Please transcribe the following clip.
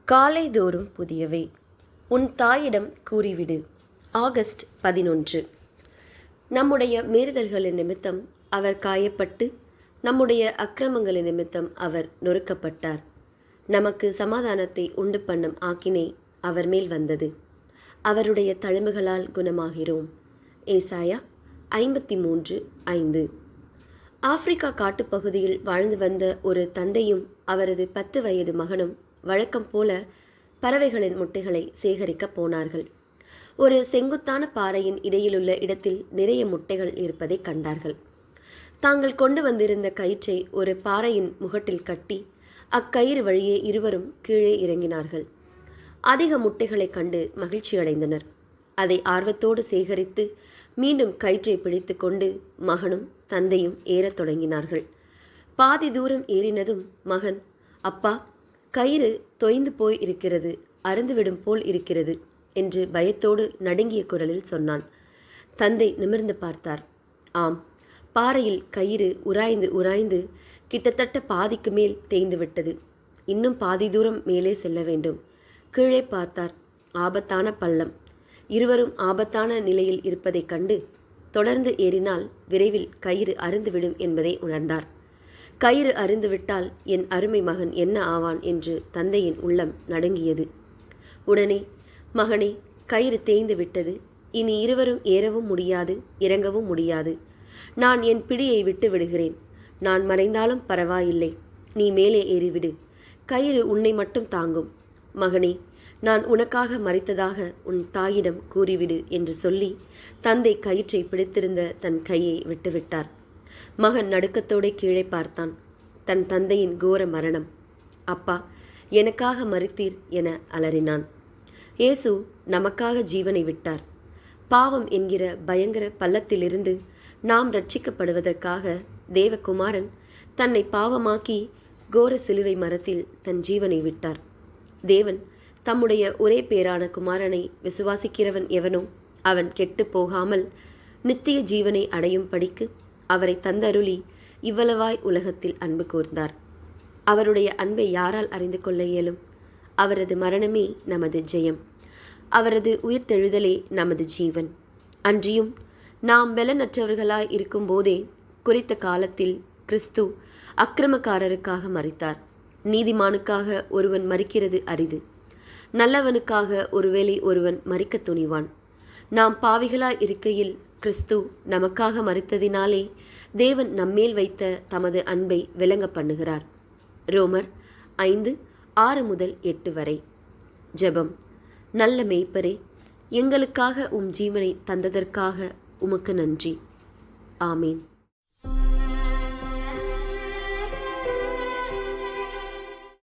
காலைதோறும் புதியவை. உன் தாயிடம் கூறிவிடு. ஆகஸ்ட் 11. நம்முடைய மீறுதல்களின் நிமித்தம் அவர் காயப்பட்டு, நம்முடைய அக்கிரமங்களின் நிமித்தம் அவர் நொறுக்கப்பட்டார். நமக்கு சமாதானத்தை உண்டு பண்ணும் ஆக்கினை அவர் மேல் வந்தது. அவருடைய தழும்புகளால் குணமாகிறோம். ஏசாயா 53:5. ஆப்பிரிக்கா காட்டுப்பகுதியில் வாழ்ந்து வந்த ஒரு தந்தையும் அவரது 10 வயது மகனும் வழக்கம் போல பறவைகளின் முட்டைகளை சேகரிக்கப் போனார்கள். ஒரு செங்குத்தான பாறையின் இடையிலுள்ள இடத்தில் நிறைய முட்டைகள் இருப்பதை கண்டார்கள். தாங்கள் கொண்டு வந்திருந்த கயிற்றை ஒரு பாறையின் முகட்டில் கட்டி அக்கயிறு வழியே இருவரும் கீழே இறங்கினார்கள். அதிக முட்டைகளை கண்டு மகிழ்ச்சியடைந்தனர். அதை ஆர்வத்தோடு சேகரித்து மீண்டும் கயிற்றை பிடித்து கொண்டு மகனும் தந்தையும் ஏறத் தொடங்கினார்கள். பாதி தூரம் ஏறினதும் மகன், அப்பா, கயிறு தொய்ந்து போய் இருக்கிறது, அறுந்துவிடும் போல் இருக்கிறது என்று பயத்தோடு நடுங்கிய குரலில் சொன்னான். தந்தை நிமிர்ந்து பார்த்தார். ஆம், பாறையில் கயிறு உராய்ந்து உராய்ந்து கிட்டத்தட்ட பாதிக்கு மேல் தேய்ந்து விட்டது. இன்னும் பாதி தூரம் மேலே செல்ல வேண்டும். கீழே பார்த்தார். ஆபத்தான பள்ளம். இருவரும் ஆபத்தான நிலையில் இருப்பதைக் கண்டு தொடர்ந்து ஏறினால் விரைவில் கயிறு அறுந்துவிடும் என்பதை உணர்ந்தார். கயிறு அறுந்துவிட்டால் என் அருமை மகன் என்ன ஆவான் என்று தந்தையின் உள்ளம் நடுங்கியது. உடனே, மகனே, கயிறு தேய்ந்து விட்டது. இனி இருவரும் ஏறவும் முடியாது, இறங்கவும் முடியாது. நான் என் பிடியை விட்டு விடுகிறேன். நான் மறைந்தாலும் பரவாயில்லை. நீ மேலே ஏறிவிடு. கயிறு உன்னை மட்டும் தாங்கும். மகனே, நான் உனக்காக மறைத்ததாக உன் தாயிடம் கூறிவிடு என்று சொல்லி தந்தை கயிற்றை பிடித்திருந்த தன் கையை விட்டுவிட்டார். மகன் நடுக்கத்தோடு கீழே பார்த்தான். தன் தந்தையின் கோர மரணம். அப்பா, எனக்காக மரித்தீர் என அலறினான். இயேசு நமக்காக ஜீவனை விட்டார். பாவம் என்கிற பயங்கர பள்ளத்திலிருந்து நாம் ரட்சிக்கப்படுவதற்காக தேவகுமாரன் தன்னை பாவமாக்கி கோர சிலுவை மரத்தில் தன் ஜீவனை விட்டார். தேவன் தம்முடைய ஒரே பேரான குமாரனை விசுவாசிக்கிறவன் எவனோ அவன் கெட்டு போகாமல் நித்திய ஜீவனை அடையும் படிக்கு அவரை தந்தருளி இவ்வளவாய் உலகத்தில் அன்பு கூர்ந்தார். அவருடைய அன்பை யாரால் அறிந்து கொள்ள இயலும்? அவரது மரணமே நமது ஜெயம். அவரது உயிர்த்தெழுதலே நமது ஜீவன். அன்றியும் நாம் பலனற்றவர்களாய் இருக்கும்போதே குறித்த காலத்தில் கிறிஸ்து அக்கிரமக்காரருக்காக மரித்தார். நீதிமானுக்காக ஒருவன் மரிக்கிறது அரிது. நல்லவனுக்காக ஒருவேளை ஒருவன் மரிக்க துணிவான். நாம் பாவிகளாய் இருக்கையில் கிறிஸ்து நமக்காக மரித்ததினாலே தேவன் நம்மேல் வைத்த தமது அன்பை விளங்க பண்ணுகிறார். ரோமர் 5:6-8 வரை. ஜெபம். நல்ல மேய்ப்பரே, எங்களுக்காக உம் ஜீவனை தந்ததற்காக உமக்கு நன்றி. ஆமேன்.